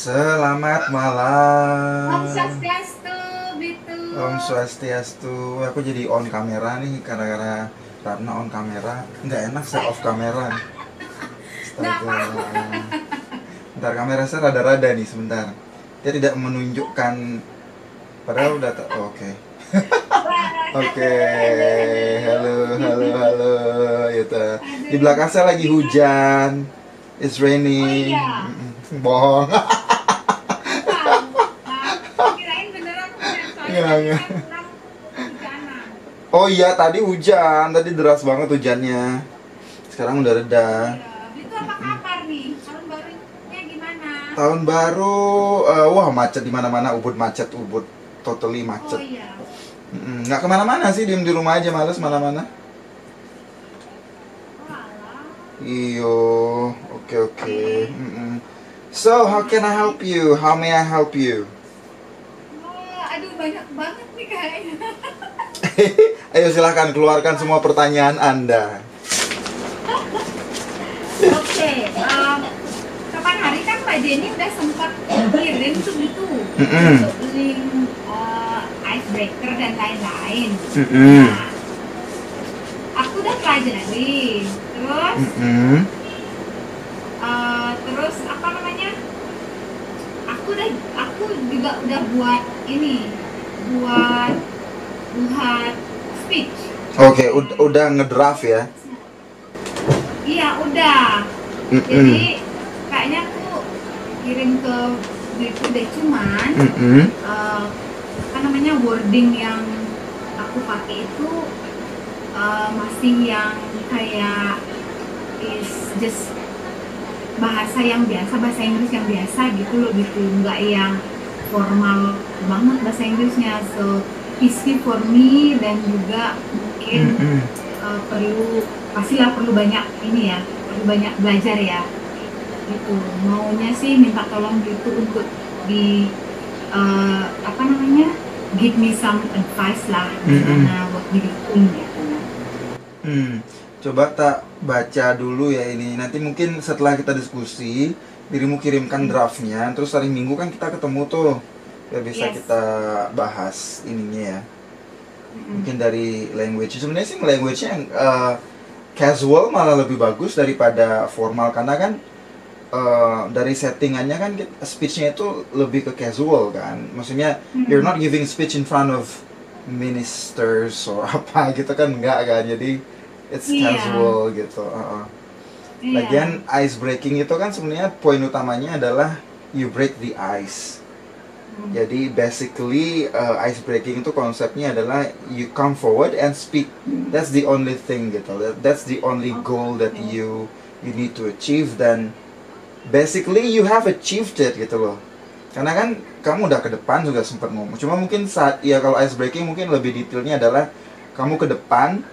Selamat Om malam. Swastiastu, gitu. Om Swastiastu. Aku jadi on kamera nih karena Ratna on kamera. Nggak enak saya off kamera nih. Nggak Astaga. apa-apa. Bentar, kamera saya rada-rada nih sebentar. Dia tidak menunjukkan. Padahal udah oke. Wah, Oke. halo, halo, halo. Halo, halo, halo. Gitu. Di Aduh, belakang saya lagi gimana? hujan. It's Oh raining. iya, Bohong. wow. Aku kirain beneran hujan, soalnya Nggak, tadi nggak. saya pulang hujanan. Oh iya, tadi hujan. Tadi deras banget hujannya. Sekarang udah reda. Oh iya, itu apa kabar nih? Tahun barunya gimana? Tahun baru, wah macet di mana-mana. Ubud macet, Ubud totally Oh macet. iya, Nggak kemana-mana sih, diem di rumah aja, males mana-mana. oh alah. Iyo, oke oke. So, how can I help you? How may I help you? Oh, aduh banyak banget nih kayaknya. Ayo silahkan keluarkan semua pertanyaan Anda. Oke, kapan hari kan Mbak Jenny udah sempat kirim tuh gitu Mm-mm. untuk link icebreaker dan lain-lain. Mm-mm. Nah, aku udah pelajari, terus Mm-mm. terus apa namanya? Aku juga udah buat ini, buat buat speech. Oke, udah ngedraft ya. Iya udah. Mm-mm. Jadi kayaknya aku kirim ke itu deh, cuman Mm-mm. apa namanya, wording yang aku pakai itu masih yang kayak is just bahasa yang biasa, bahasa Inggris yang biasa gitu loh, gitu, nggak yang formal banget bahasa Inggrisnya. So easy for me, dan juga mungkin Mm-mm. pastilah perlu banyak ini ya, perlu banyak belajar ya, gitu. Maunya sih minta tolong gitu untuk di apa namanya, give me some advice lah gimana buat bikin gitu. Coba tak baca dulu ya ini. Nanti mungkin setelah kita diskusi, dirimu kirimkan draftnya. Terus hari Minggu kan kita ketemu tuh, ya bisa Yes. kita bahas ininya ya. Mungkin dari language. Sebenarnya sih language-nya yang casual malah lebih bagus daripada formal, karena kan dari settingannya kan speech-nya itu lebih ke casual kan. Maksudnya you're not giving speech in front of ministers or apa gitu kan, enggak kan. Jadi it's Iya. casual gitu. Iya. Lagian ice breaking itu kan sebenarnya poin utamanya adalah you break the ice. Jadi basically ice breaking itu konsepnya adalah you come forward and speak. That's the only thing gitu. That's the only goal that you need to achieve, dan basically you have achieved it gitu loh. Karena kan kamu udah ke depan juga sempat ngomong. Cuma mungkin saat ya kalau ice breaking mungkin lebih detailnya adalah kamu ke depan,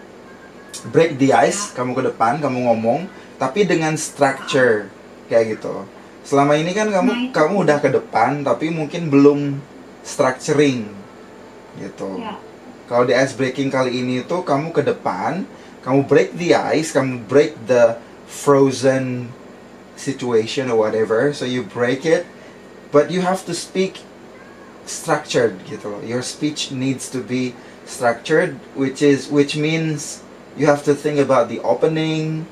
break the ice, kamu ke depan, kamu ngomong, tapi dengan structure kayak gitu. Selama ini kan kamu udah ke depan, tapi mungkin belum structuring gitu. Ya. Kalau di ice breaking kali ini tuh kamu ke depan, kamu break the ice, kamu break the frozen situation or whatever, so you break it, but you have to speak structured gitu loh. Your speech needs to be structured, which means you have to think about the opening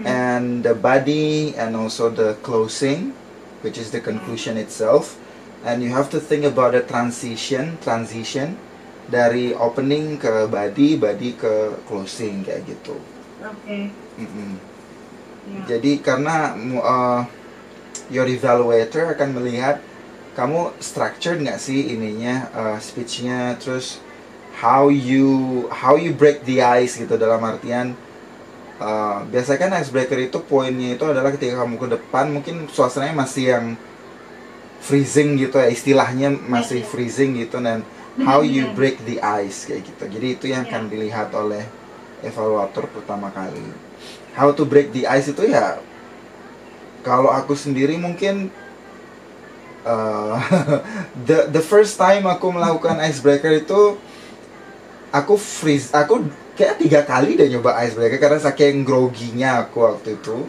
and the body and also the closing, which is the conclusion itself, and you have to think about the transition dari opening ke body ke closing kayak gitu. Oke. Ya. Jadi karena your evaluator akan melihat kamu structured nggak sih ininya, speechnya, terus how you break the ice gitu, dalam artian biasanya kan icebreaker itu poinnya itu adalah ketika kamu ke depan mungkin suasananya masih yang freezing gitu ya, istilahnya masih freezing gitu, dan how you break the ice kayak gitu. Jadi itu yang akan dilihat oleh evaluator pertama kali. How to break the ice itu ya, kalau aku sendiri mungkin the first time aku melakukan icebreaker itu aku freeze, aku kayak 3 kali deh nyoba icebreaker karena saking groginya aku waktu itu.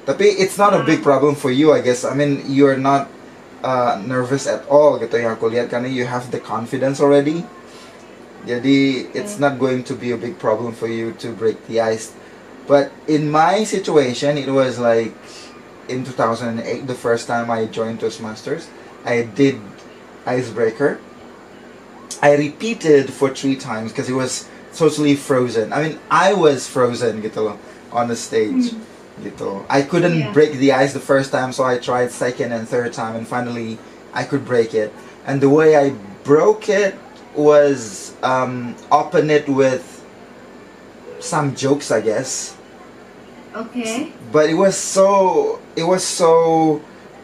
Tapi it's not a big problem for you, I guess. I mean, you're not nervous at all gitu yang aku lihat, karena you have the confidence already. Jadi it's not going to be a big problem for you to break the ice. But in my situation, it was like in 2008, the first time I joined Toastmasters, I did icebreaker. I repeated for 3 times because it was totally frozen. I mean, I was frozen gitu loh on the stage. Gitu. I couldn't break the ice the first time, so I tried second and third time, and finally I could break it. And the way I broke it was open it with some jokes, I guess. Okay. But it was so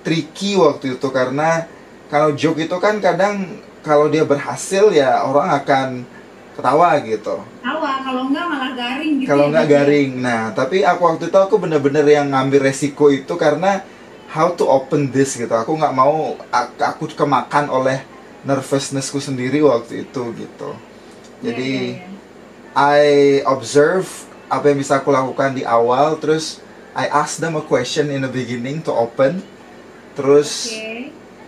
tricky waktu itu, karena kalau joke itu kan kadang kalau dia berhasil ya orang akan ketawa gitu. Tawa, kalau enggak malah garing gitu. Kalau nggak garing. Nah, tapi waktu itu aku bener-bener yang ngambil resiko itu karena how to open this gitu. Aku nggak mau aku kemakan oleh nervousnessku sendiri waktu itu gitu. Jadi I observe apa yang bisa aku lakukan di awal, terus I ask them a question in the beginning to open. Terus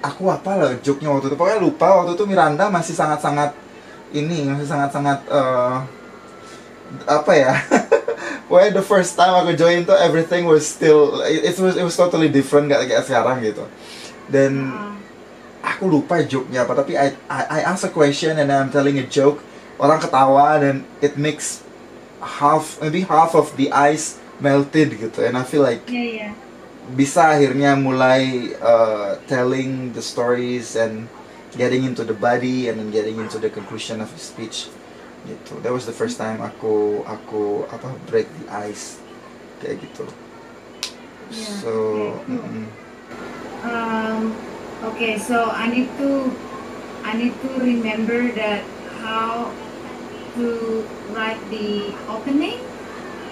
aku apa lah joke-nya waktu itu. Pokoknya lupa, waktu itu Miranda masih sangat-sangat apa ya. Well, the first time aku join tuh everything was still it was totally different, gak kayak sekarang gitu. Dan aku lupa joke-nya apa, tapi I ask a question and I'm telling a joke, orang ketawa dan it makes maybe half of the ice melted gitu, and I feel like bisa akhirnya mulai telling the stories and getting into the body and then getting into the conclusion of the speech gitu. That was the first time aku break the ice kayak gitu. So okay, so I need to remember that how to write the opening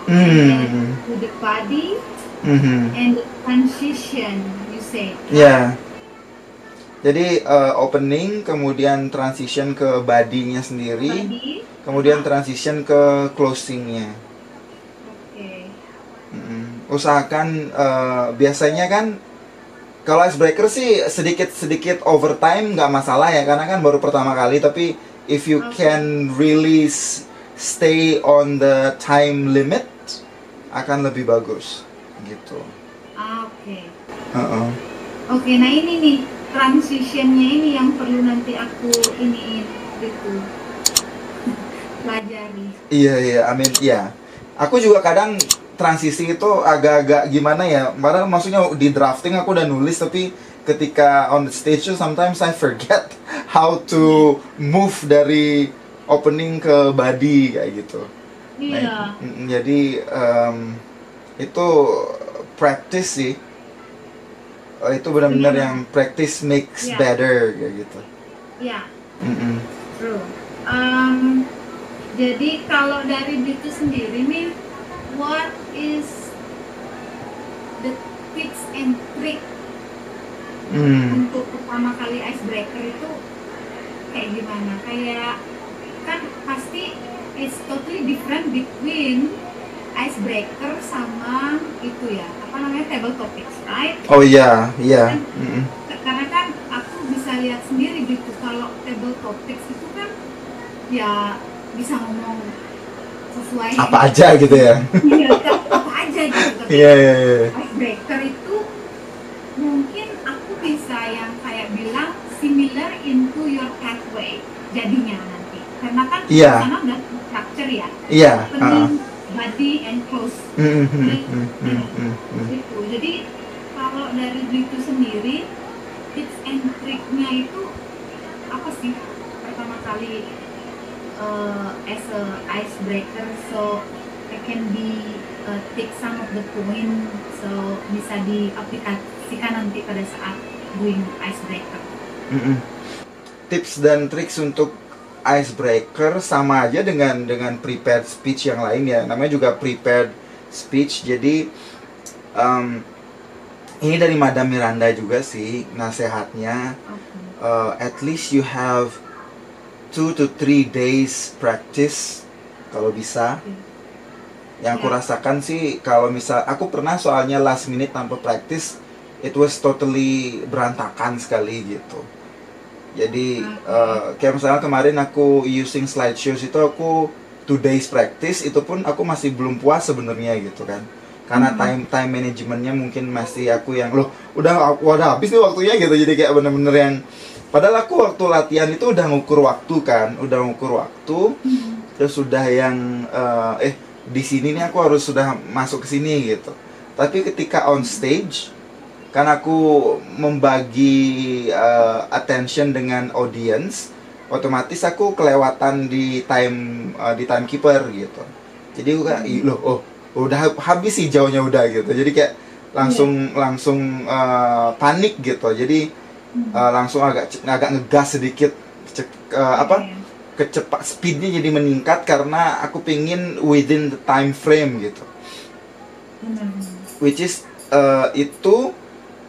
and to the body and the transition, you say. Yeah. Jadi opening, kemudian transition ke body-nya sendiri, kemudian transition ke closing-nya. Okay. Usahakan biasanya kan kalau icebreaker sih sedikit overtime nggak masalah ya, karena kan baru pertama kali. Tapi if you can really stay on the time limit, akan lebih bagus gitu. Oke. Oke, nah ini nih transitionnya ini yang perlu nanti aku ini gitu pelajari. Iya, I mean, iya. Aku juga kadang transisi itu agak-agak gimana ya. Padahal maksudnya di drafting aku udah nulis, tapi ketika on the stage sometimes I forget how to move dari opening ke body kayak gitu. Iya. Nah, jadi itu practice sih. Itu benar-benar yang practice makes better kayak gitu. Iya. True. Jadi kalau dari Bitu sendiri nih, what is the tips and trick untuk pertama kali icebreaker itu kayak gimana? Kayak kan pasti it's totally different between icebreaker sama itu ya, apa namanya, table topics, right? Oh iya. Karena kan aku bisa lihat sendiri gitu, kalau table topics itu kan ya bisa ngomong sesuai apa aja gitu ya. Iya, apa aja gitu. Tapi icebreaker itu mungkin aku bisa yang kayak bilang similar into your pathway jadinya nanti, karena kan sana udah structure ya. Body and close. Gitu. Jadi kalau dari Bitu sendiri, tips and trick-nya itu apa sih pertama kali as a icebreaker, so I can take some of the point, so bisa diaplikasikan nanti pada saat doing icebreaker. Tips dan triks untuk icebreaker sama aja dengan prepared speech yang lain ya, namanya juga prepared speech. Jadi ini dari Madam Miranda juga sih nasehatnya. At least you have 2 to 3 days practice kalau bisa. Yang aku rasakan sih, kalau misal aku pernah soalnya last minute tanpa practice, it was totally berantakan sekali gitu. Jadi kayak misalnya kemarin aku using slideshows itu aku 2 days practice itu pun aku masih belum puas sebenarnya gitu kan. Karena time managementnya mungkin masih aku yang loh udah habis nih waktunya gitu. Jadi kayak bener-bener yang padahal aku waktu latihan itu udah ngukur waktu kan, terus sudah yang di sini nih aku harus sudah masuk ke sini gitu. Tapi ketika on stage kan aku membagi attention dengan audience, otomatis aku kelewatan di timekeeper gitu. Jadi aku kayak udah habis sih jauhnya udah gitu. Jadi kayak langsung panik gitu. Jadi langsung agak ngegas sedikit kecepat speednya jadi meningkat karena aku pingin within the time frame gitu. Which is itu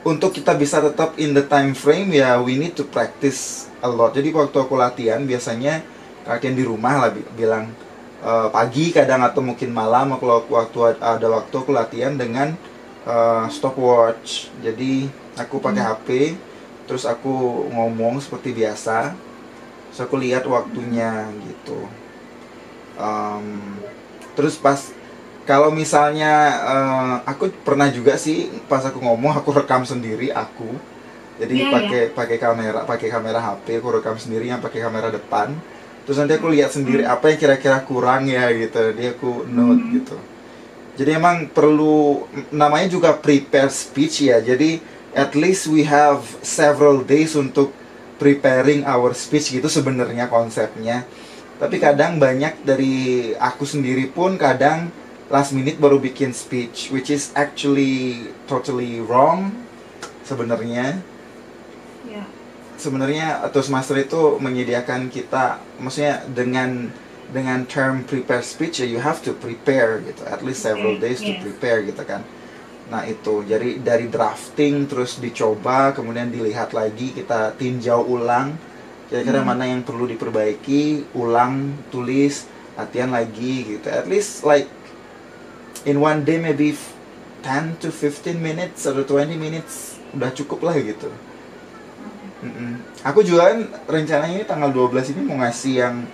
untuk kita bisa tetap in the time frame ya we need to practice a lot. Jadi waktu aku latihan biasanya latihan di rumah lah bilang pagi kadang atau mungkin malam kalau waktu ada waktu aku latihan dengan stopwatch. Jadi aku pakai HP terus aku ngomong seperti biasa. Terus aku lihat waktunya gitu. Terus pas kalau misalnya aku pernah juga sih pas aku ngomong aku rekam sendiri aku. Jadi pakai kamera HP aku rekam sendiri yang pakai kamera depan. Terus nanti aku lihat sendiri apa yang kira-kira kurang ya gitu. Jadi aku note gitu. Jadi emang perlu namanya juga prepare speech ya. Jadi at least we have several days untuk preparing our speech gitu sebenarnya konsepnya. Tapi kadang banyak dari aku sendiri pun kadang last minute baru bikin speech, which is actually totally wrong sebenarnya. Sebenarnya Toastmaster itu menyediakan kita, maksudnya dengan term prepare speech ya you have to prepare gitu, at least several days to prepare gitu kan. Nah itu, jadi dari drafting terus dicoba, kemudian dilihat lagi, kita tinjau ulang kira-kira mana yang perlu diperbaiki, ulang, tulis, latihan lagi gitu. At least like in one day maybe 10 to 15 minutes atau 20 minutes udah cukup lah gitu. Aku juga kan rencananya ini tanggal 12 ini mau ngasih yang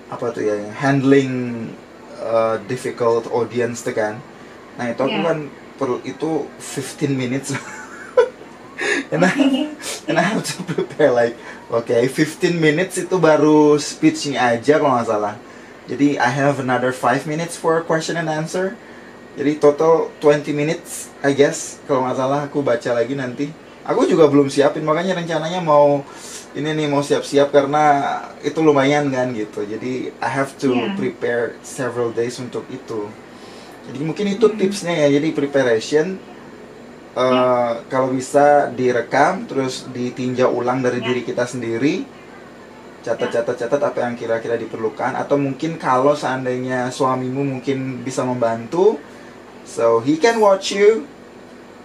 apa tuh ya, handling difficult audience tuh kan. Nah itu aku kan perlu itu 15 minutes and I have to prepare like 15 minutes itu baru speech-nya aja kalau nggak salah. Jadi I have another 5 minutes for question and answer. Jadi total 20 minutes I guess kalau nggak salah aku baca lagi nanti. Aku juga belum siapin, makanya rencananya mau siap-siap karena itu lumayan kan gitu. Jadi I have to prepare several days untuk itu. Jadi mungkin itu tipsnya ya. Jadi preparation kalau bisa direkam terus ditinjau ulang dari diri kita sendiri. Catat apa yang kira-kira diperlukan, atau mungkin kalau seandainya suamimu mungkin bisa membantu, so he can watch you.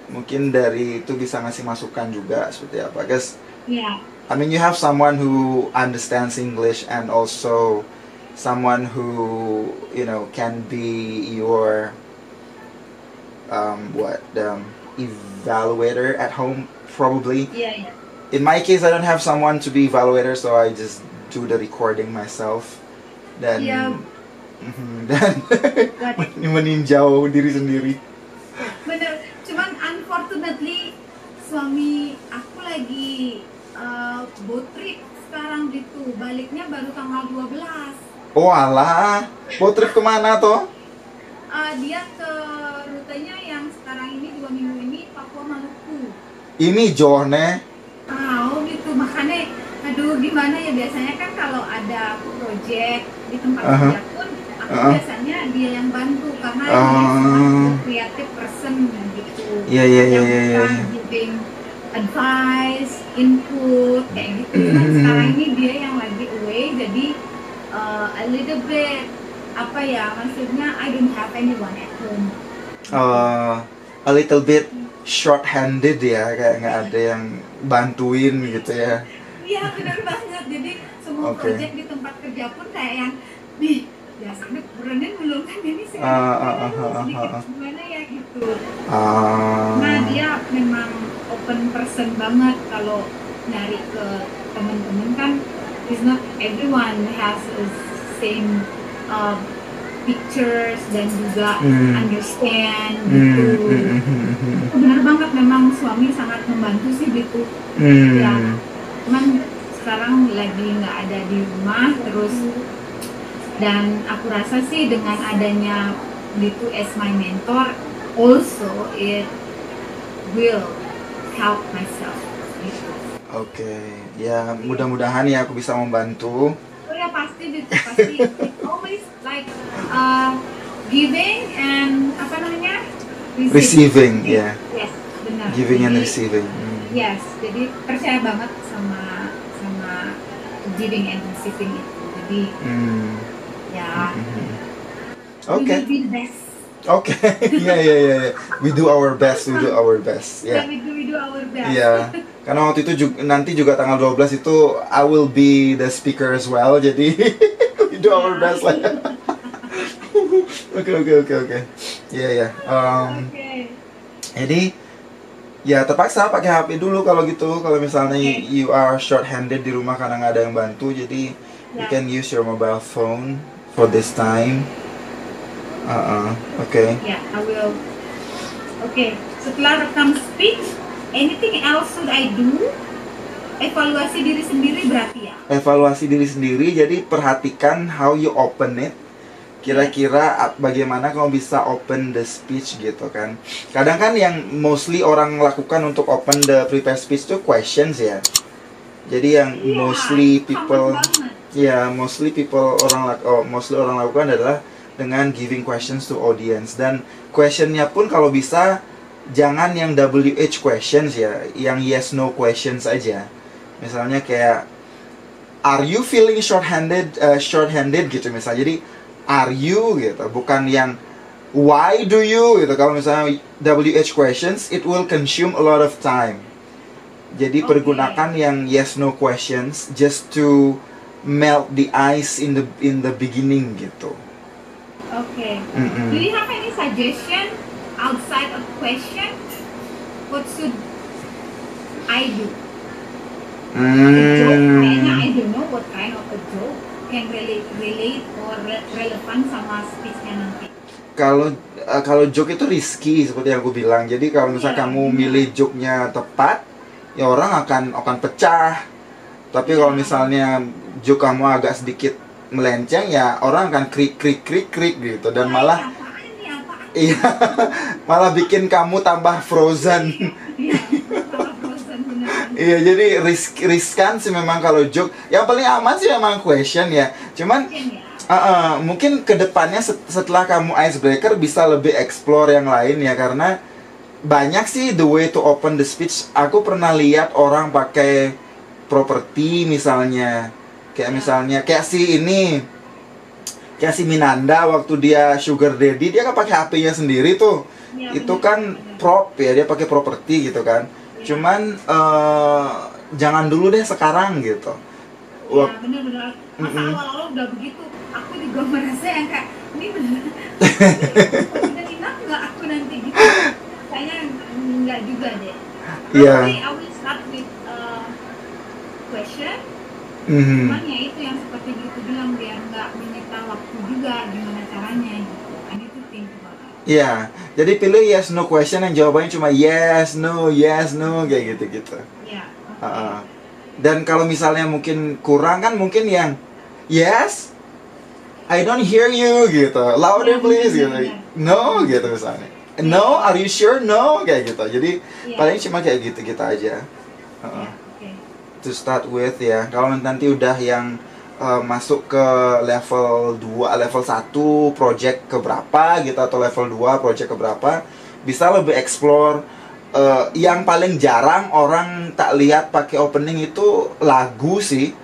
Mungkin dari itu bisa ngasih masukan juga seperti apa, guys. I mean you have someone who understands English and also someone who can be your evaluator at home probably. In my case I don't have someone to be evaluator, so I just do the recording myself dan meninjau diri sendiri. Bener, cuman unfortunately suami aku lagi boat trip sekarang gitu, baliknya baru tanggal 12. Oh alah, boat trip kemana toh? Dia ke rutenya yang sekarang ini 2 minggu ini Papua Maluku. Ini Johne. Gitu, makanya aduh gimana ya, biasanya kan kalau ada project di tempat kerja pun aku biasanya dia yang bantu karena dia creative person gitu. Giving advice, input kayak gitu. Kan sekarang ini dia yang lagi away, jadi a little bit maksudnya I don't have anyone at home. A little bit short-handed ya, kayak nggak ada yang bantuin gitu ya. Iya benar banget, jadi semua project di tempat kerja pun kayak yang biasanya berenang belum kan, ini sedikit gimana ya gitu. gitu. Ah. Nah dia memang open person banget kalau nyari ke temen-temen kan, is not everyone has a same uh, pictures dan juga understand gitu. Benar banget, memang suami sangat membantu sih gitu. Ya, cuman sekarang lagi nggak ada di rumah terus, dan aku rasa sih dengan adanya Bitu as my mentor also it will help myself gitu. Oke, ya mudah-mudahan ya aku bisa membantu. Oh ya pasti pasti it's always like giving and apa namanya, Receiving, ya. Yes, benar. Giving and Jadi, receiving. Yes, jadi percaya banget sama giving and receiving itu. Jadi ya. Oke. We will be the best. Oke, ya. We do our best, we do our best. Ya. Yeah, we do our best. Iya. Karena waktu itu nanti juga tanggal 12 itu I will be the speaker as well. Jadi we do our best lah. Oke. Iya. Jadi ya terpaksa pakai HP dulu kalau gitu. Kalau misalnya you are short handed di rumah karena nggak ada yang bantu, jadi you can use your mobile phone for this time. Oke. Yeah, I will. Oke, setelah rekam speech, anything else should I do? Evaluasi diri sendiri berarti ya? Evaluasi diri sendiri, jadi perhatikan how you open it. Kira-kira bagaimana kamu bisa open the speech gitu kan. Kadang kan yang mostly orang lakukan untuk open the prepared speech itu questions ya. Jadi yang mostly people orang lakukan adalah dengan giving questions to audience. Dan questionnya pun kalau bisa jangan yang WH questions ya, yang yes no questions aja. Misalnya kayak are you feeling short-handed gitu misalnya. Jadi are you gitu, bukan yang why do you gitu. Kalau misalnya WH questions, it will consume a lot of time. Jadi pergunakan yang yes no questions just to melt the ice in the beginning gitu. Okay. Do you have any suggestion outside of question? What should I do? A joke, kayaknya I don't know what kind of a joke can relate or relevan sama speech-nya nanti. Kalau joke itu risky seperti yang aku bilang. Jadi kalau misalnya kamu milih joke-nya tepat, ya orang akan pecah. Tapi kalau misalnya joke kamu agak sedikit melenceng, ya orang akan krik gitu, dan malah iya malah bikin kamu tambah frozen. Iya, jadi riskan sih memang kalau joke. Yang paling aman sih memang question ya. Cuman mungkin kedepannya setelah kamu icebreaker bisa lebih explore yang lain ya, karena banyak sih the way to open the speech. Aku pernah lihat orang pakai properti misalnya. Kayak si Minanda waktu dia sugar daddy, dia kan pakai HP-nya sendiri tuh. Ya, itu kan prop ya, dia pakai properti gitu kan. Ya. Cuman jangan dulu deh sekarang gitu. Ya benar-benar. Masa awal-awal udah begitu, aku juga merasa yang kayak ini benar. Udah enak nggak aku nanti gitu? Kayaknya nggak juga deh. Iya. I will start with question. Cuman ya itu yang seperti gitu bilang, biar nggak menyita waktu juga gimana caranya gitu. I need to think about it. Iya, jadi pilih yes no question yang jawabannya cuma yes no kayak gitu. Iya. Dan kalau misalnya mungkin kurang kan, mungkin yang yes I don't hear you gitu, louder please gitu. No gitu misalnya. No, are you sure? No kayak gitu. Jadi paling cuma kayak gitu aja. To start with ya. Kalau nanti udah yang masuk ke level 2, level 1 project keberapa gitu, atau level 2 project keberapa, bisa lebih explore. Yang paling jarang orang tak lihat pakai opening itu lagu sih.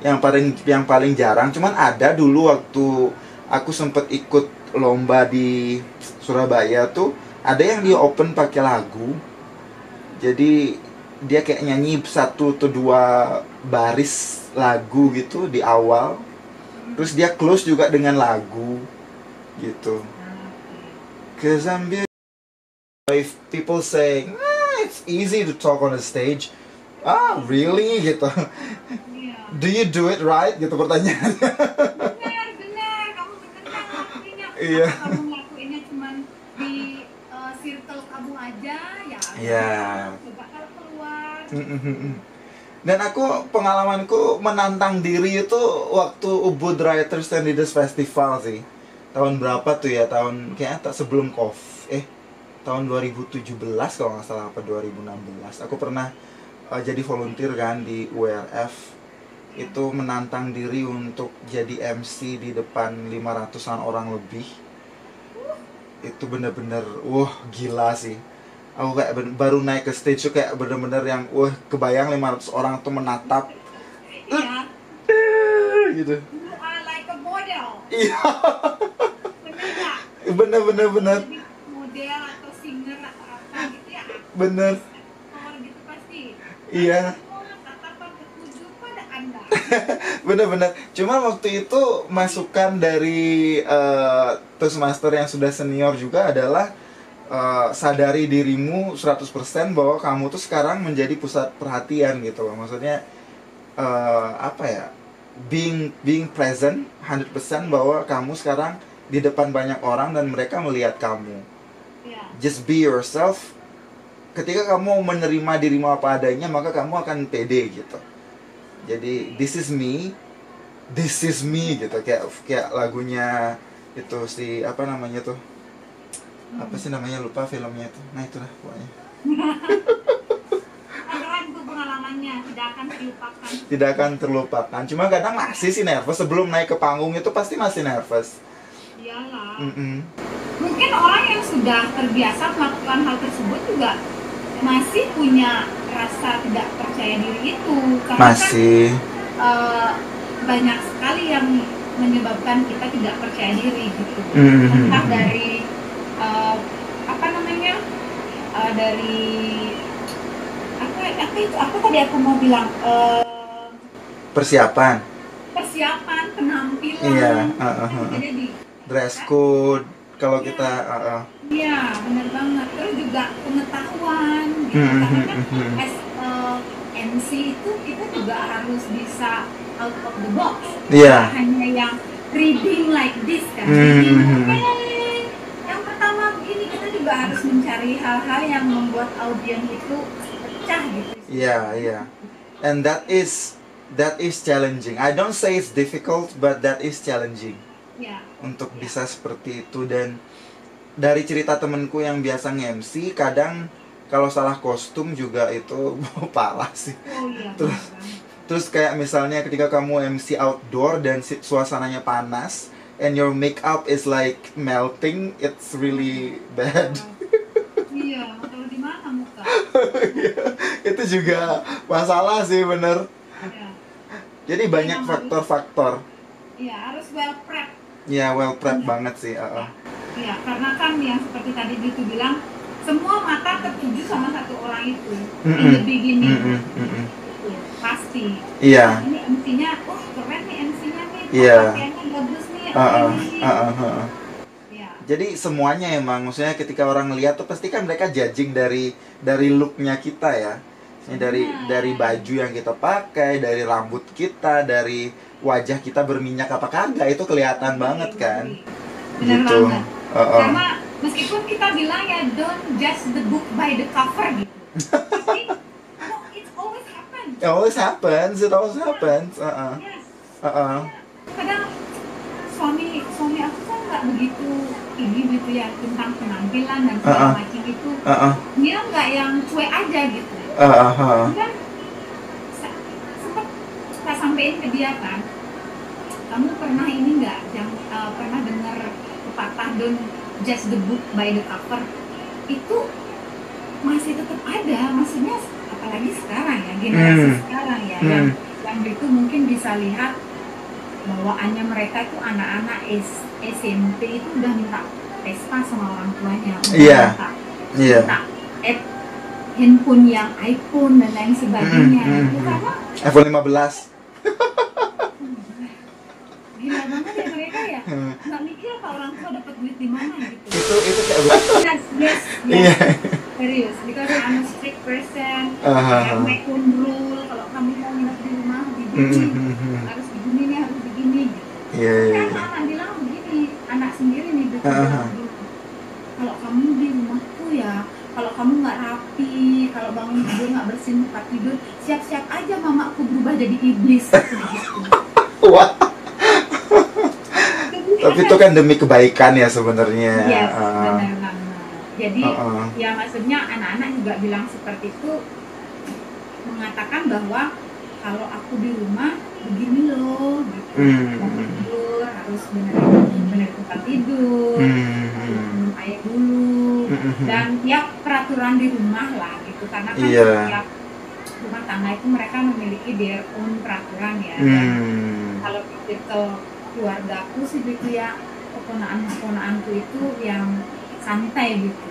Yang paling jarang. Cuman ada dulu waktu aku sempet ikut lomba di Surabaya tuh, ada yang dia open pakai lagu. Jadi dia kayak nyanyi 1 atau 2 baris lagu gitu di awal, terus dia close juga dengan lagu gitu. 'Cause I'm if people saying, it's easy to talk on a stage, really gitu. Iya. Do you do it right gitu pertanyaannya. Benar, kamu benar nggak ngelakuinnya? Iya. Apa kamu ngelakuinnya cuma di circle kamu aja, ya? Iya. Coba kalau keluar. Dan pengalamanku menantang diri itu waktu Ubud Writers and Leaders Festival sih. Tahun berapa tuh ya? Kayaknya sebelum tahun 2017 kalau nggak salah, apa 2016. Aku pernah jadi volunteer kan di URF. Itu menantang diri untuk jadi MC di depan 500-an orang lebih. Itu bener-bener gila sih. Aku kayak baru naik ke stage tuh kayak bener-bener yang kebayang 500 orang tuh menatap. Iya. Gitu. You are like a model. Iya. Bener nggak? Bener. Jadi model atau singer atau apa gitu ya? Bener. Power gitu pasti. Iya. Semua tatapan tertuju pada Anda. Bener-bener. Cuma waktu itu masukan dari Toastmaster yang sudah senior juga adalah sadari dirimu 100% bahwa kamu tuh sekarang menjadi pusat perhatian gitu loh. Maksudnya being present 100% bahwa kamu sekarang di depan banyak orang dan mereka melihat kamu. Iya. Just be yourself. Ketika kamu menerima dirimu apa adanya, maka kamu akan pede gitu. Jadi this is me gitu, kayak lagunya itu si apa namanya tuh, apa sih namanya, lupa filmnya itu. Nah itulah pokoknya. Keren tuh pengalamannya, tidak akan terlupakan. Cuma kadang masih sih nervous sebelum naik ke panggung, itu pasti masih nervous. Iyalah. Mungkin orang yang sudah terbiasa melakukan hal tersebut juga masih punya rasa tidak percaya diri itu, karena masih kan banyak sekali yang menyebabkan kita tidak percaya diri gitu. Entah dari dari apa tadi aku mau bilang, persiapan, penampilan. Iya. Jadi dress code kalau kita iya, benar banget. Terus juga pengetahuan gitu. Karena kan as MC itu kita juga harus bisa out of the box. Iya. Hanya yang reading like this kan. Yang pertama begini, kita juga harus mencari hal-hal yang membuat audiens itu pecah gitu. Iya. And that is challenging. I don't say it's difficult, but that is challenging. Yeah. Untuk bisa seperti itu. Dan dari cerita temenku yang biasa nge-MC, kadang kalau salah kostum juga itu parah sih. Oh iya. Terus kayak misalnya ketika kamu MC outdoor dan suasananya panas and your makeup is like melting, it's really bad. Iya, kalau di mana muka? Itu juga masalah sih, bener. Ya. Jadi banyak faktor-faktor. Iya, harus well prep. Ya, well prep banget sih. Iya, karena kan yang seperti tadi itu bilang, semua mata tertuju sama satu orang itu. In the beginning. Pasti. Iya. Ini MC-nya, keren nih MC-nya nih. Iya. Pakaiannya bagus nih. Iya. Jadi semuanya emang, maksudnya ketika orang ngeliat tuh pasti kan mereka judging dari look-nya kita ya. Dari baju yang kita pakai, dari rambut kita, dari wajah kita berminyak apa kagak, itu kelihatan banget kan. Bener gitu. Banget. Karena meskipun kita bilang ya don't judge the book by the cover gitu. Tapi it always happens. It always happens. Yes. Kadang suami aku kan nggak begitu ini gitu ya tentang penampilan dan segala macam itu. Dia nggak yang cuek aja gitu. Kan sempat kita sampein ke dia kan, kamu pernah ini nggak yang pernah dengar pepatah don't judge the book by the cover? Itu masih tetap ada, maksudnya apalagi sekarang ya, generasi sekarang ya, yang itu mungkin bisa lihat bawaannya mereka itu anak-anak SMP itu udah minta Vespa sama orang tuanya, minta handphone yang iPhone dan lain sebagainya. Itu karena iPhone 15. Gila banget ya mereka ya, nggak mikir apa orang tua kau dapat duit di mana gitu. Itu kayak Yes, iya. serius. Because I'm a strict person. Aha. I make own rule. Kalau kamu mau nginep di rumah begini, harus begini nih, harus begini. Gitu. Iya, iya. Kan anak bilang begini, anak sendiri nih gitu. Kalau kamu di rumahku ya, kalau kamu nggak rapi, kalau bangun tidur nggak bersihin tempat tidur, siap-siap aja mamaku berubah jadi iblis. Gitu. Wah. Tapi itu kan demi kebaikan ya sebenarnya. Yes, benar banget. Jadi ya maksudnya anak-anak juga bilang seperti itu, mengatakan bahwa kalau aku di rumah begini loh, gitu. Bangun tidur harus benar tempat tidur, minum air dulu, dan ya peraturan di rumah lah gitu, karena kan setiap rumah tangga itu mereka memiliki their own peraturan ya. Dan kalau pikir ke keluargaku sih gitu ya, keponakan-keponakanku itu yang santai gitu.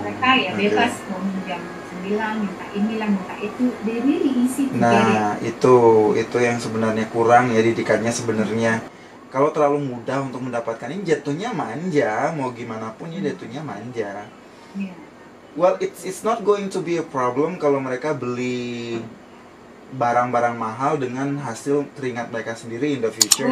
Mereka ya bebas mau jam 9 minta inilah minta itu, they really easy to get it. Nah itu yang sebenarnya kurang ya didikannya sebenarnya. Kalau terlalu mudah untuk mendapatkan ini jatuhnya manja, mau gimana pun ya jatuhnya manja. Well, it's not going to be a problem kalau mereka beli barang-barang mahal dengan hasil keringat mereka sendiri in the future.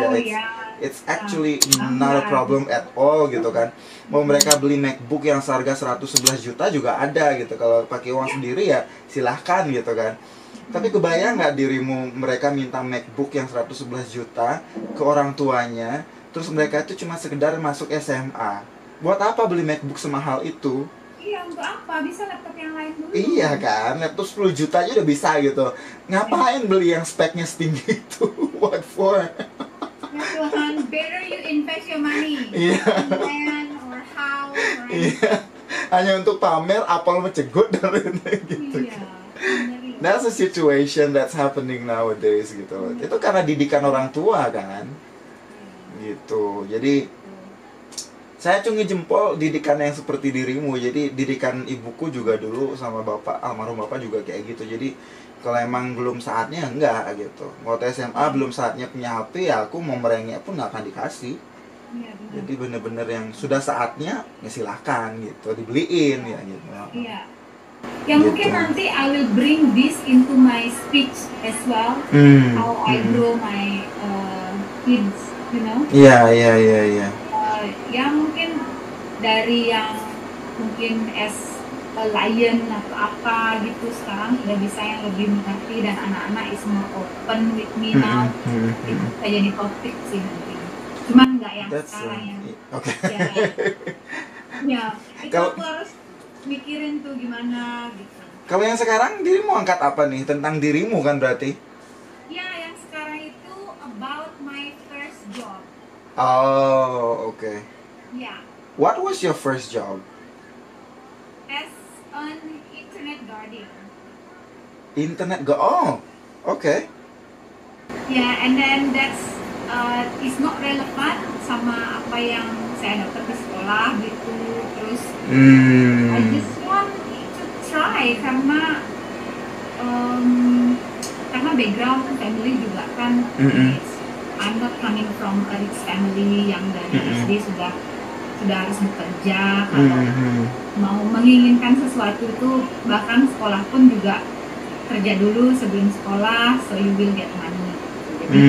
It's actually not a problem at all gitu kan. Mau mereka beli MacBook yang seharga 111 juta juga ada gitu. Kalau pakai uang sendiri ya silahkan gitu kan. Tapi kebayang nggak dirimu mereka minta MacBook yang 111 juta ke orang tuanya, terus mereka itu cuma sekedar masuk SMA. Buat apa beli MacBook semahal itu? Iya, untuk apa? Bisa laptop yang lain dulu. Iya kan, laptop 10 juta aja udah bisa gitu. Ngapain beli yang speknya setinggi itu? What for? Ya Tuhan, better you invest your money. Land or house or iya. Hanya untuk pamer, apel mencegut dan gitu. Iya. That's a situation that's happening nowadays gitu. Itu karena didikan orang tua kan. Gitu. Jadi saya cungi jempol didikan yang seperti dirimu. Jadi didikan ibuku juga dulu sama bapak, almarhum bapak juga kayak gitu. Jadi kalau emang belum saatnya enggak gitu. Waktu SMA belum saatnya punya HP ya aku mau merengek pun nggak akan dikasih. Jadi bener-bener yang sudah saatnya ya silahkan gitu, dibeliin ya gitu. Iya. Ya gitu. Mungkin nanti I will bring this into my speech as well. How I grow my kids, you know? Iya. Ya mungkin dari yang mungkin as a lion atau apa gitu, sekarang sudah bisa yang lebih mengerti dan anak-anak is more open with me now. Itu bisa jadi topik sih nanti. Cuman nggak yang sekarang yang ya itu aku harus mikirin tuh gimana gitu. Kalau yang sekarang dirimu angkat apa nih? Tentang dirimu kan berarti? Ya, yang sekarang itu about my first job. Oh, okay. Yeah. What was your first job? As an internet guardian. Oh, okay. Yeah, and then that's is not relevant sama apa yang saya dapat di sekolah gitu. Terus I just want to try karena background family juga kan. I'm not coming from a rich family yang dari SD sudah harus bekerja. Kalau mau menginginkan sesuatu itu bahkan sekolah pun juga kerja dulu sebelum sekolah, so you will get money. Jadi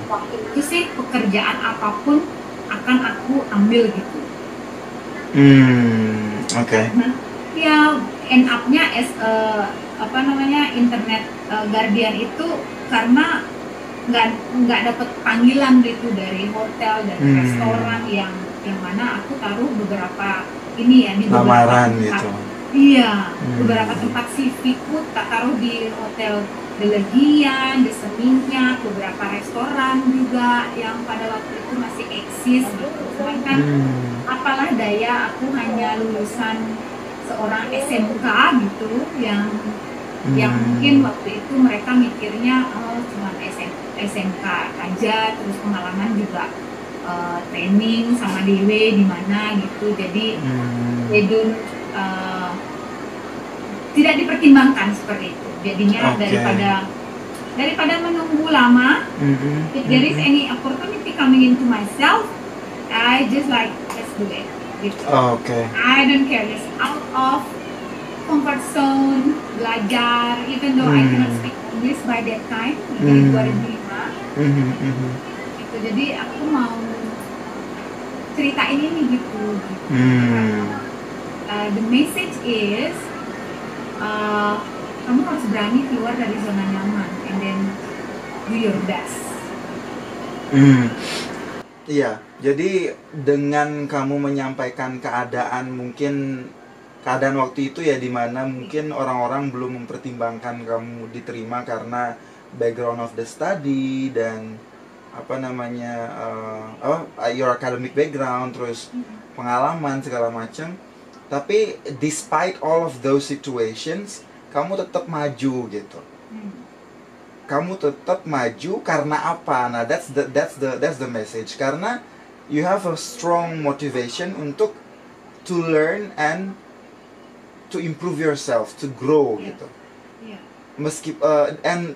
waktu itu sih pekerjaan apapun akan aku ambil gitu. Okay. Nah, ya end up-nya as internet guardian itu karena nggak dapat panggilan gitu dari hotel dan restoran yang mana aku taruh beberapa ini ya di beberapa lamaran tempat. gitu. Iya, beberapa tempat CV-ku tak taruh di hotel The Legian, The Seminyak, beberapa restoran juga yang pada waktu itu masih eksis gitu. Cuman kan apalah daya aku hanya lulusan seorang SMK gitu yang mungkin waktu itu mereka mikirnya cuma SMK aja, terus pengalaman juga training sama DW di mana gitu, jadi tidak dipertimbangkan seperti itu. Jadinya daripada menunggu lama, if there is any opportunity coming into myself, I just like let's do it gitu. Oke. I don't care, just out of comfort zone, belajar, even though I cannot speak English by that time, dari 2005 gitu. Jadi aku mau ceritain ini gitu. The message is kamu harus berani keluar dari zona nyaman and then do your best. Iya, jadi dengan kamu menyampaikan keadaan waktu itu ya, dimana mungkin orang-orang belum mempertimbangkan kamu diterima karena background of the study dan apa namanya your academic background, terus pengalaman segala macam. Tapi despite all of those situations, kamu tetap maju gitu. Kamu tetap maju karena apa? Nah, that's the message. Karena you have a strong motivation untuk to learn and to improve yourself, to grow gitu. And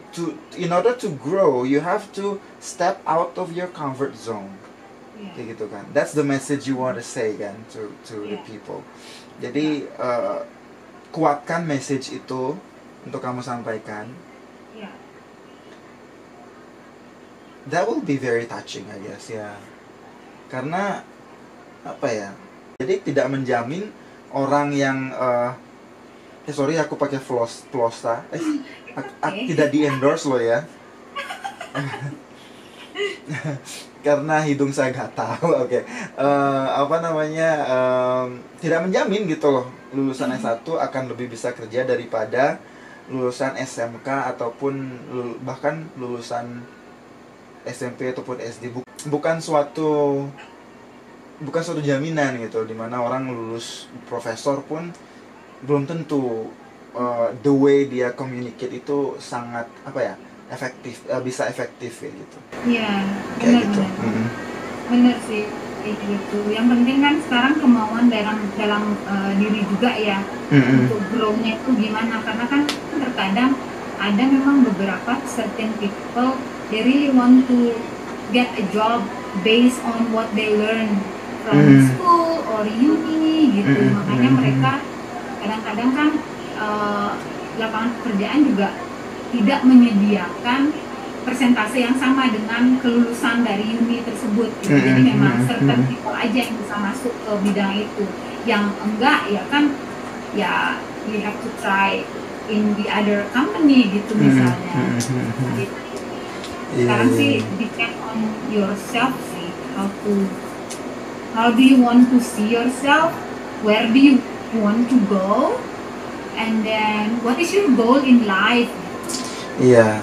in order to grow, you have to step out of your comfort zone. Kayak gitu kan. That's the message you want to say kan to the people. Jadi kuatkan message itu untuk kamu sampaikan. That will be very touching, I guess, ya. Karena apa ya? Jadi tidak menjamin orang yang sorry aku pakai flossa. Tidak di endorse lo ya. Karena hidung saya gatal. Oke. Apa namanya? Tidak menjamin gitu loh. Lulusan S1 akan lebih bisa kerja daripada lulusan SMK ataupun bahkan lulusan SMP ataupun SD. Bukan suatu jaminan gitu, dimana orang lulus profesor pun belum tentu the way dia communicate itu sangat efektif, bisa efektif kayak gitu. Iya, benar gitu. Benar sih kayak gitu. Yang penting kan sekarang kemauan dalam diri juga ya, untuk grow-nya itu gimana, karena kan terkadang ada memang beberapa certain people they really want to get a job based on what they learn from school or uni gitu. Makanya mereka kadang-kadang kan lapangan pekerjaan juga tidak menyediakan persentase yang sama dengan kelulusan dari uni tersebut gitu. Jadi memang certain people aja yang bisa masuk ke bidang itu. Yang enggak ya kan ya you have to try in the other company gitu misalnya. Gitu. Sekarang sih depend on yourself sih, how do you want to see yourself, where do you want to go, and then what is your goal in life. Iya,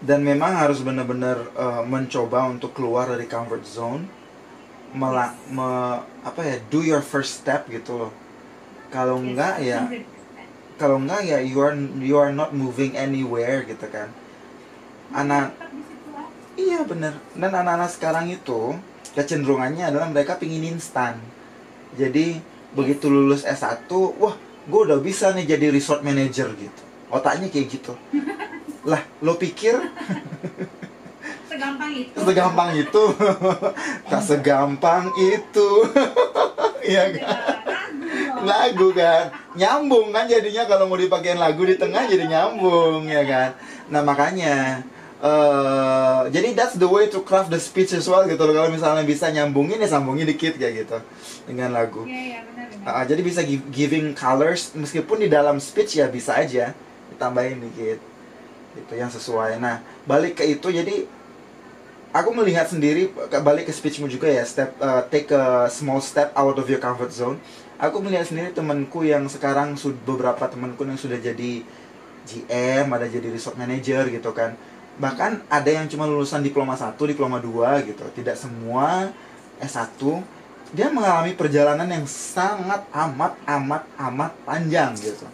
dan memang harus benar-benar mencoba untuk keluar dari comfort zone, do your first step gitu loh. Kalau enggak ya you are not moving anywhere gitu kan. Iya bener. Dan anak-anak sekarang itu kecenderungannya adalah mereka pingin instan. Jadi begitu lulus S1, wah gue udah bisa nih jadi resort manager gitu. Otaknya kayak gitu. Lah lo pikir segampang itu? Tak segampang itu. Iya kan? Lagu kan nyambung kan jadinya, kalau mau dipakein lagu di tengah jadi nyambung ya kan. Nah makanya jadi that's the way to craft the speech as well gitu loh. Kalau misalnya bisa nyambungin ya sambungin dikit kayak gitu dengan lagu. Benar. Jadi bisa giving colors, meskipun di dalam speech ya bisa aja ditambahin dikit gitu yang sesuai. Nah balik ke itu, jadi aku melihat sendiri, balik ke speechmu juga ya, take a small step out of your comfort zone. Aku melihat sendiri temanku yang sekarang, beberapa temanku yang sudah jadi GM, ada jadi resort manager gitu kan. Bahkan ada yang cuma lulusan diploma 1, diploma 2 gitu. Tidak semua S1. Dia mengalami perjalanan yang sangat amat panjang gitu.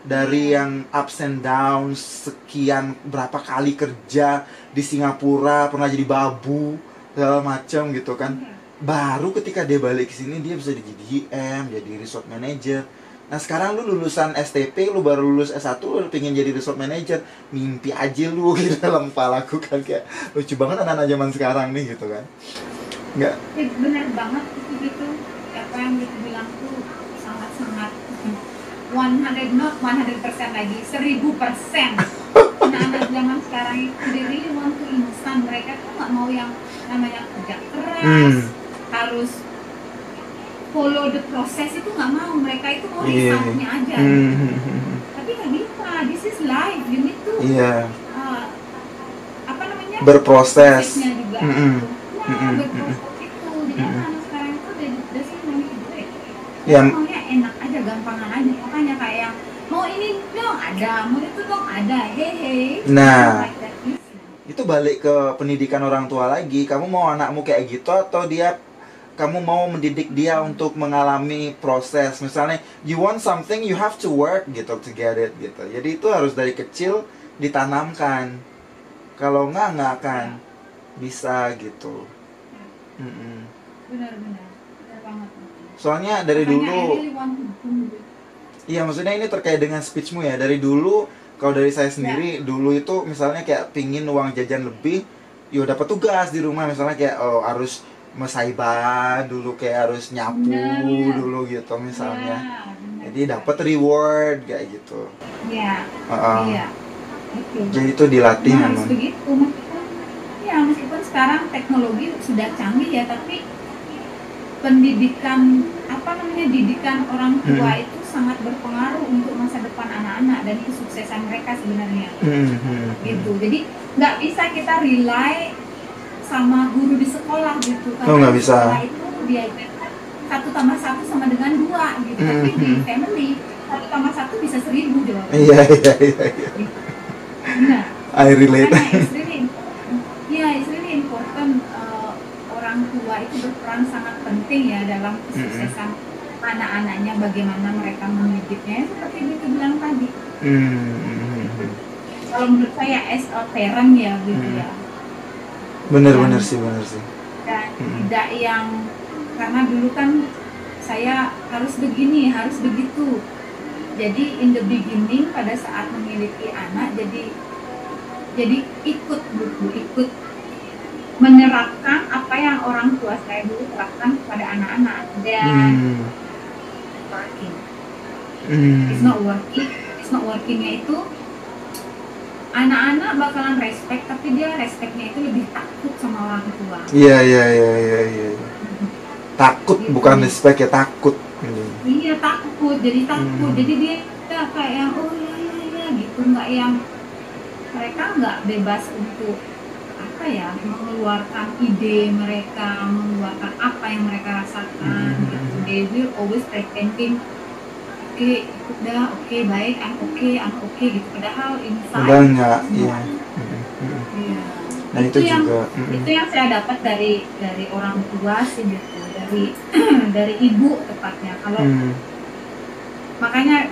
Dari yang ups and downs, sekian berapa kali kerja di Singapura, pernah jadi babu, segala macam gitu kan. Baru ketika dia balik ke sini dia bisa jadi GM, jadi resort manager. Nah sekarang lu lulusan STP, lu baru lulus S1, lu pengen jadi resort manager, mimpi aja lu gitu dalam kepalaku kan. Kayak lucu banget anak-anak zaman sekarang nih gitu kan. nggak. Benar banget itu gitu. Apa yang gitu bilang tuh sangat-sangat 100 not 100% lagi 1000%. Anak-anak zaman sekarang itu they really want to instan. Mereka tuh nggak mau yang namanya kerja keras, harus follow the process, itu nggak mau. Mereka itu mau resultnya aja gitu. Tapi nggak bisa, this is life, you need to apa namanya, berproses juga berproses itu. Jadi anak sekarang itu dasar maunya enak aja, gampangan aja. Makanya kayak mau ini dong ada, mau itu dong ada, hehe. Nah, itu balik ke pendidikan orang tua lagi. Kamu mau anakmu kayak gitu atau kamu mau mendidik dia untuk mengalami proses. Misalnya you want something, you have to work gitu to get it gitu. Jadi itu harus dari kecil ditanamkan. Kalau nggak akan bisa gitu. Benar banget. Soalnya dari dulu, iya maksudnya ini terkait dengan speechmu ya. Dari dulu, kalau dari saya sendiri, dulu itu misalnya kayak pingin uang jajan lebih, yo dapat tugas di rumah misalnya kayak harus mesaiban dulu, kayak harus nyapu dulu gitu misalnya. Jadi dapat reward kayak gitu. Iya. Jadi itu dilatih memang. Harus begitu. Meskipun sekarang teknologi sudah canggih ya, tapi pendidikan didikan orang tua itu sangat berpengaruh untuk masa depan anak-anak dan kesuksesan mereka sebenarnya. Gitu. Jadi nggak bisa kita rely sama guru di sekolah gitu. Karena nggak bisa. Sekolah itu diajarkan 1+1 sama dengan 2 gitu. Tapi di family 1+1 bisa 1000 dong. Iya. Nah, I relate. It's really important. Orang tua itu berperan sangat penting ya dalam kesuksesan anak-anaknya, bagaimana mereka mendidiknya, seperti itu bilang tadi. Kalau menurut saya as a parent ya gitu ya. Bener sih. Dan tidak yang karena dulu kan saya harus begini, harus begitu. Jadi in the beginning pada saat memiliki anak, jadi ikut menerapkan apa yang orang tua saya dulu terapkan kepada anak-anak, dan working. It's not workingnya itu anak-anak bakalan respect, tapi dia respectnya itu lebih takut sama orang tua. Iya. Takut gitu. Bukan respect ya, takut. Iya takut, jadi takut. Jadi dia kayak yang gitu, nggak yang mereka nggak bebas untuk mengeluarkan ide mereka, mengeluarkan apa yang mereka rasakan gitu. They will always pretending oke, baik, I'm okay gitu. Padahal inside udah enggak, iya. Nah itu juga itu yang saya dapat dari orang tua sih gitu, dari ibu tepatnya. Kalau makanya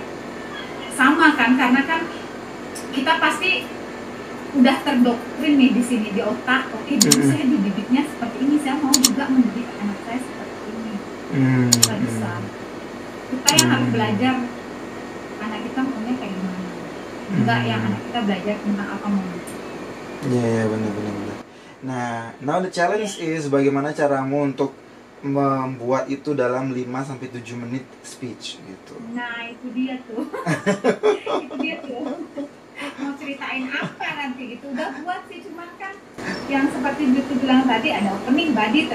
sama kan, karena kan kita pasti udah terdoktrin nih di sini di otak. Oke, dulu saya dididiknya seperti ini, saya mau juga mendidik anak saya seperti ini. Nggak bisa. Kita yang harus belajar anak kita maunya kayak gimana. Enggak yang anak kita belajar tentang apa maunya. Iya, benar. Nah, now the challenge is bagaimana caramu untuk membuat itu dalam 5-7 menit speech gitu. Nah, itu dia tuh. Mau ceritain apa nanti gitu, udah buat sih, cuman kan yang seperti itu bilang tadi, ada opening, body,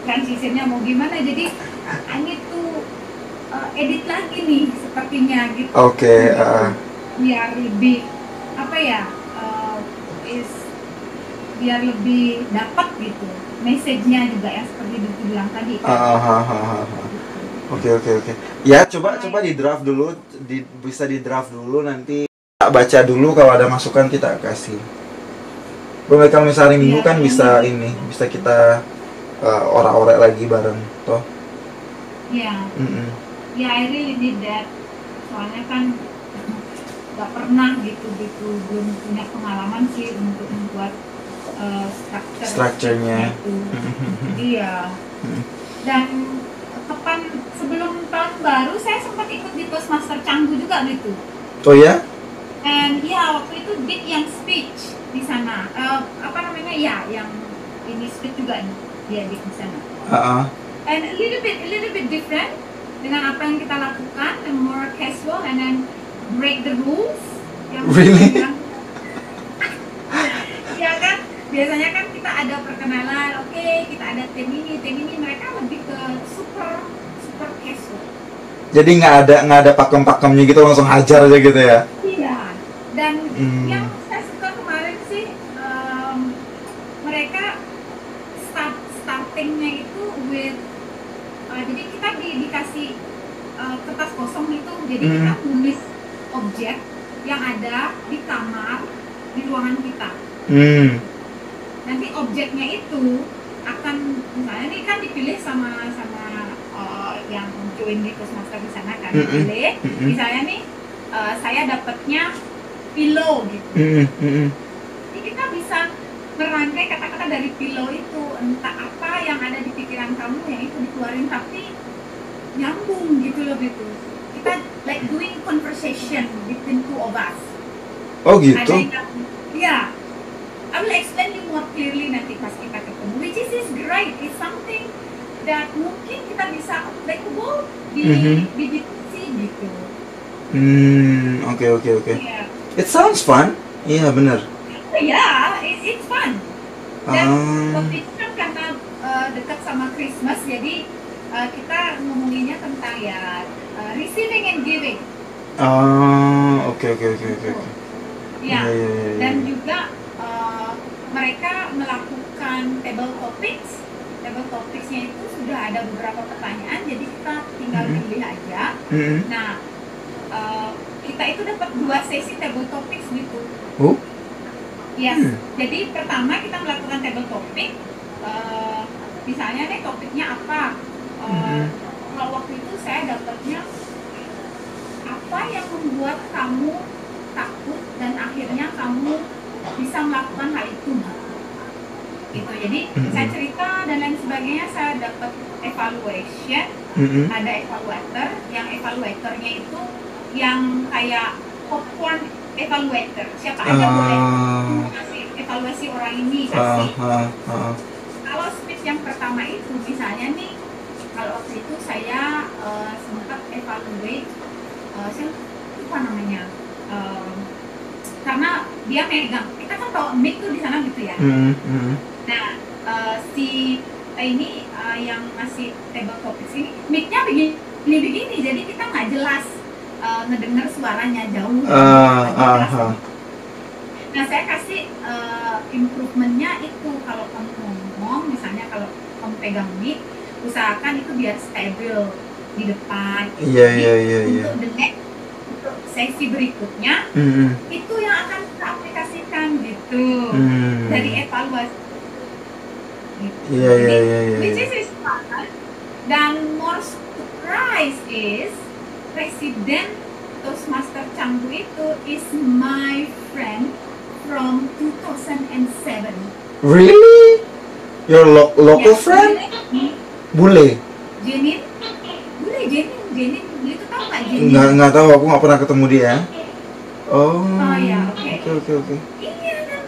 transitionnya mau gimana, jadi I need to edit lagi nih sepertinya gitu. Oke. Biar lebih biar lebih dapat gitu message-nya juga ya, seperti itu bilang tadi. Oke. Ya coba di draft dulu, bisa di draft dulu, nanti baca dulu, kalau ada masukan kita kasih. Kalau misalnya minggu kan bisa kita orak-orak lagi bareng toh. I really did that. Soalnya kan gak pernah gitu, belum punya pengalaman sih untuk membuat strukturnya itu. Iya. Dan kapan sebelum tahun baru saya sempat ikut di Toastmaster Canggu juga gitu. Oh ya? And waktu itu did yang speech di sana. Yang ini speech juga nih. dia di sana. Uh-uh. And a little bit different dengan apa yang kita lakukan, and more casual, and then break the rules. Yang Really? Ya kan, biasanya kan kita ada perkenalan, oke, kita ada tim ini, mereka lebih ke super casual. Jadi nggak ada pakem-pakemnya gitu, langsung hajar aja gitu ya? Iya. Dan yang saya suka kemarin sih, mereka startingnya itu with, jadi kita dikasih kertas kosong itu, jadi kita tulis objek yang ada di kamar, di ruangan kita. Nanti objeknya itu akan, misalnya ini kan dipilih sama yang join di Toastmaster di sana kan, dipilih. Misalnya nih, saya dapatnya pillow gitu. Jadi kita bisa merangkai kata-kata dari pillow itu, entah apa yang ada di pikiran kamu yang itu dikeluarin, tapi nyambung gitu loh gitu. Kita like doing conversation between two of us. Oh gitu? Ada yang, ya, I will explain you more clearly nanti pas kita ketemu. Which is great, it's something that mungkin kita bisa applicable di diskusi gitu. Oke. Yeah. It sounds fun. Iya bener. Yeah, it's fun. Dan waktu itu kan karena dekat sama Christmas, jadi kita ngomonginnya tentang ya receiving and giving. Oke. Ya, dan juga mereka melakukan table topics. Table topicsnya itu sudah ada beberapa pertanyaan, jadi kita tinggal pilih aja. Nah, kita itu dapat 2 sesi table topics gitu. Yes. Jadi pertama kita melakukan table topic, misalnya nih topiknya apa? Kalau waktu itu saya dapatnya apa yang membuat kamu takut dan akhirnya kamu bisa melakukan hal itu. Gitu. Jadi saya cerita dan lain sebagainya, saya dapat evaluation, ada evaluator, yang evaluatornya itu yang kayak popcorn evaluator, siapa aja boleh kasih evaluasi orang ini kasih. Kalau speech yang pertama itu misalnya nih, kalau waktu itu saya sempat evaluate, saya lupa namanya, karena dia megang, kita kan tahu mic tuh di sana gitu ya. Nah, si ini yang ngasih table topics ini, mic-nya begini, jadi kita nggak jelas ngedengar suaranya jauh. Nah, saya kasih improvementnya itu, kalau kamu ngomong, misalnya kalau kamu pegang mic, usahakan itu biar stabil di depan. Iya. Untuk the next, untuk sesi berikutnya, itu yang akan kita aplikasikan gitu, dari evaluasi. Gitu. Iya. Which is fun. Dan more surprise is Presiden Toastmaster Canggu itu is my friend from 2007. Really? Your local friend? Bule? Jenin, itu tahu nggak Jenin? Nggak tahu, aku nggak pernah ketemu dia. Oh ya, oke. Oke. Iya, dan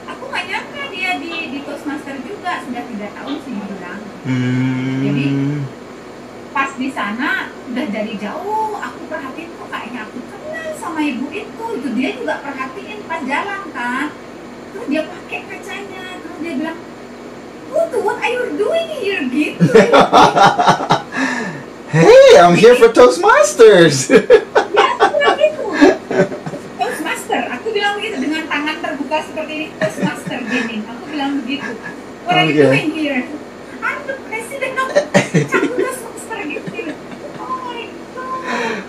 aku nggak nyangka dia di Toastmaster juga, sudah 3 tahun sih dibilang. Jadi pas di sana udah dari jauh aku perhatiin kok kayaknya aku kenal sama ibu itu dia juga perhatiin pas jalan kan, terus dia pakai kacanya, terus dia bilang, what are you doing here gitu. Hey, I'm here for Toastmasters. Ya, aku bilang gitu, Toastmaster, aku bilang begitu dengan tangan terbuka seperti ini, Toastmaster Jenin, aku bilang begitu. What are you doing here? I'm the president of Canggu Toastmaster gitu. Oh my god,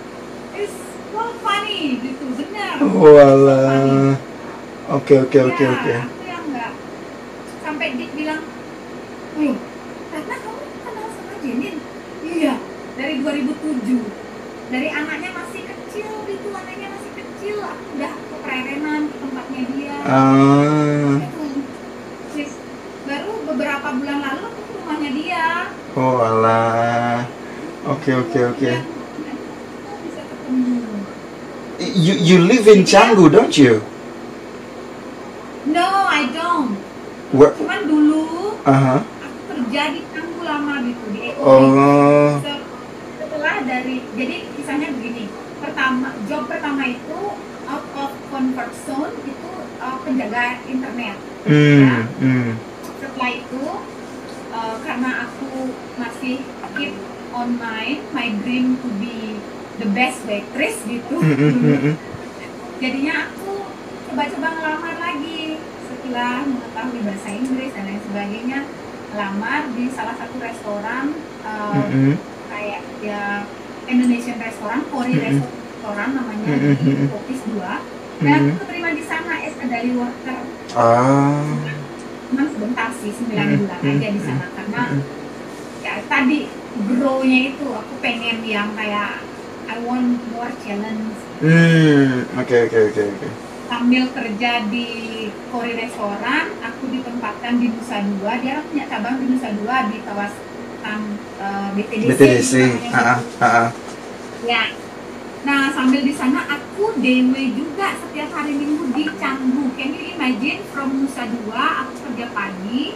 it's so funny gitu, benar. Walah. Oke. Aku yang nggak sampai Dik bilang, Ratna kamu kenal sama Jenin? Iya, dari 2007. Dari anaknya masih kecil gitu, anaknya masih kecil, aku udah kepererenan ke tempatnya dia. Terus baru beberapa bulan lalu aku ke rumahnya dia. Oh alah. Oke. Bisa ketemu. You live in Canggu, don't you? No, I don't. Where? Cuman dulu aku kerja di Canggu lama gitu di Eko. Oh. Setelah jadi kisahnya begini. Job pertama itu out of comfort zone itu penjaga internet. Ya. Setelah itu karena aku masih keep on my dream to be the best waitress gitu. Jadinya aku coba-coba ngelamar lagi setelah mengetahui bahasa Inggris dan lain sebagainya. Lamar di salah satu restoran kayak ya Indonesian restoran, Korea restoran namanya di Kopis 2. Dan aku keterima di sana as a daily worker. Memang sebentar sih, 9 bulan aja di sana karena ya tadi grow-nya itu aku pengen yang kayak I want more challenge. Oke. Sambil kerja di Korea restoran, aku ditempatkan di Nusa Dua. Dia punya cabang di Nusa Dua di kawasan BTDC. Ya. Nah, sambil di sana aku DW juga setiap hari Minggu di Canggu. Can you imagine from Nusa Dua aku kerja pagi,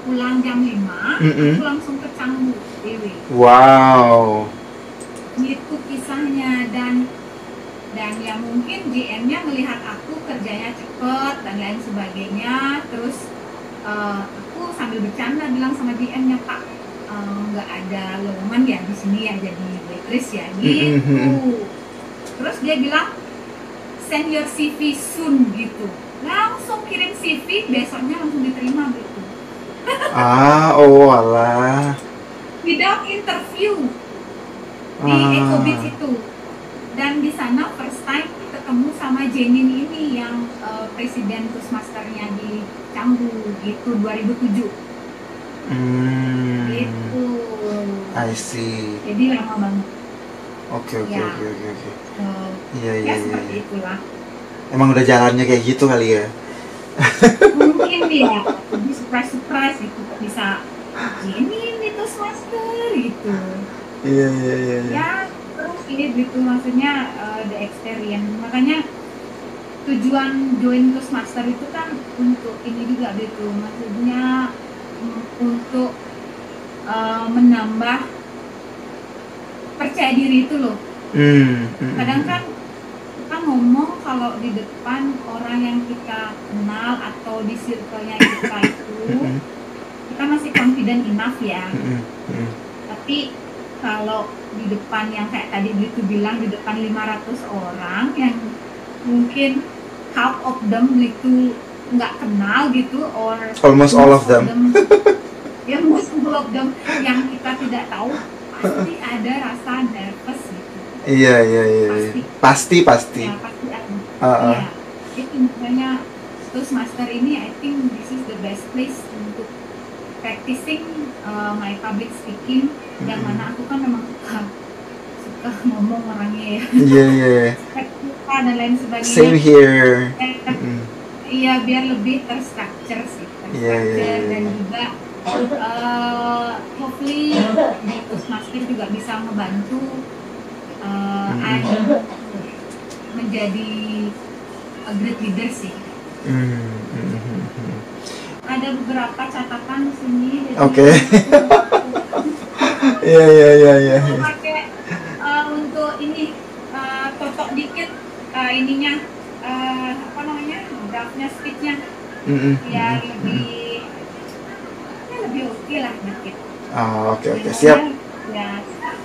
pulang jam 5, aku langsung ke Canggu DW. Wow. Itu kisahnya dan ya mungkin GM-nya melihat aku kerjanya cepet dan lain sebagainya. Terus aku sambil bercanda bilang sama GM-nya, Pak, nggak ada lowongan ya di sini ya jadi waitress ya gitu. Terus dia bilang send your CV soon gitu. Langsung kirim CV, besoknya langsung diterima gitu. Alah. Without interview di Eco Beach itu. Dan di sana first time ketemu sama Jenin ini yang presiden Toastmaster-nya di Canggu gitu 2007. Gitu. I see. Jadi lama banget. Oke. Iya. Seperti itulah. Emang udah jalannya kayak gitu kali ya? Mungkin ya. Jadi surprise gitu bisa Jenin di Toastmaster gitu. Iya. Ya. Ini gitu maksudnya the experience. Makanya tujuan join Toastmaster itu kan untuk ini juga gitu, maksudnya untuk menambah percaya diri itu loh. Kadang kan kita ngomong kalau di depan orang yang kita kenal atau di circle-nya kita itu kita masih confident enough ya. Tapi kalau di depan yang kayak tadi itu bilang di depan 500 orang yang mungkin half of them itu nggak kenal gitu or almost all of them ya almost all of them yang kita tidak tahu, pasti ada rasa nervous gitu. Iya. Pasti. Ya, pasti ada. Iya. Itu makanya Toastmaster ini I think this is the best place untuk practicing my public speaking. Yang mana aku kan memang suka ngomong orangnya ya. Iya. Dan lain sebagainya. Same here. Iya, biar lebih terstruktur sih. Dan juga hopefully di Toastmaster juga bisa membantu menjadi a great leader sih. Ada beberapa catatan di sini. Oke. Iya. Pakai untuk ini totok dikit ininya apa namanya draftnya speechnya ya lebih oke lah dikit. Oke, siap. Ya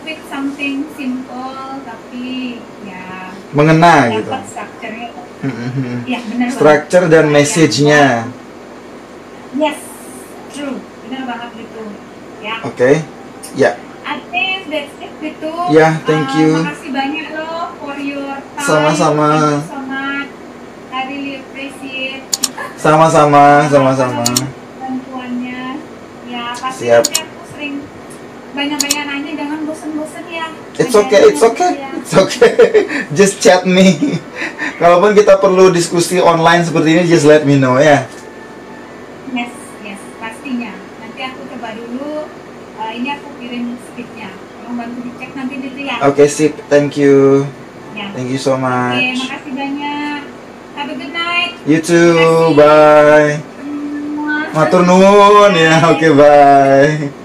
with something simple tapi ya mengena gitu. Dapat strukturnya. Ya benar. Structure dan message-nya. Yes, true, benar banget gitu. Ya. Oke. Ya. I think that's it gitu. Ya, thank you. Makasih banyak loh for your time. Sama-sama. Thank you so much. I really appreciate. Sama-sama. Bantuannya. Ya, pasti Siap. nanti aku sering banyak-banyak nanya, jangan bosen-bosen ya. It's okay. Just chat me. Kalaupun kita perlu diskusi online seperti ini, just let me know ya. Yes, pastinya. Nanti aku coba dulu. Ini aku kirim speednya. Tolong bantu dicek nanti gitu ya. Oke, sip. Thank you. Ya. Thank you so much. Oke, makasih banyak. Have a good night. You too. Bye. Matur nuwun ya. Oke, bye.